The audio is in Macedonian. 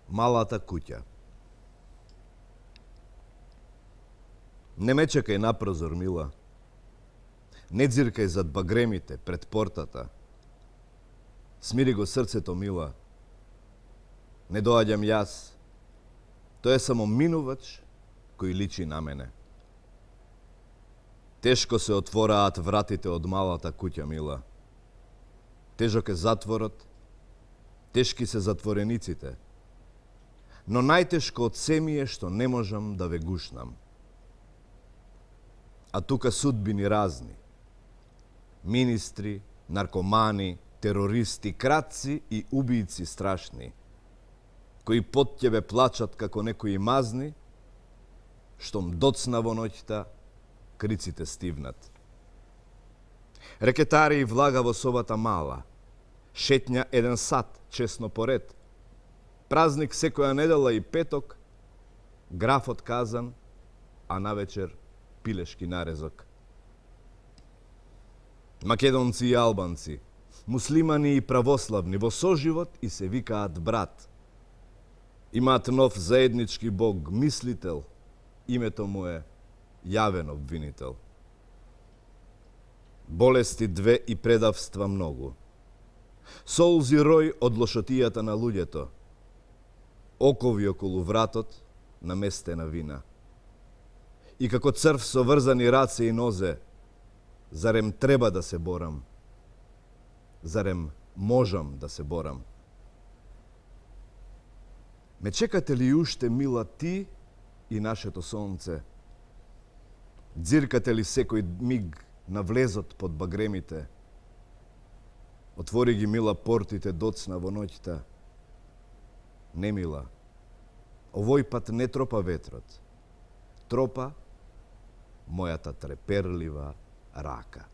Малата куќа. Не ме чекај на прозор, мила. Не дзиркај зад багремите пред портата. Смири го срцето, мила. Не доаѓам јас. Тој е само минувач кој личи на мене. Тешко се отвораат вратите од малата куќа, мила. Тежок е затворот, тешки се затворениците. Но најтешко од се ми е што не можам да ве гушнам. А тука судбини разни. Министри, наркомани, терористи, крадци и убијци страшни, кои под тебе плачат како некои мазни, штом доцна во ноќта, криците стивнат. Рекетари и влага во собата мала, шетња 1 сат, чесно поред, празник секоја недела и петок, графот казан, а навечер пилешки нарезок. Македонци и албанци, муслимани и православни во соживот и се викаат брат. Имаат нов заеднички бог, мислител, името му е јавен обвинител. Болести 2 и предавства многу. Солзи рој од лошотијата на луѓето. Окови околу вратот наместена вина. И како црв со врзани раце и нозе, зарем треба да се борам? Зарем можам да се борам? Ме чекате ли уште, мила, ти и нашето сонце? Дзиркате ли секој миг на влезот под багремите? Отвори ги, мила, портите доцна во ноќта. Не, мила, овој пат не тропа ветрот. Тропа мојата треперлива рака.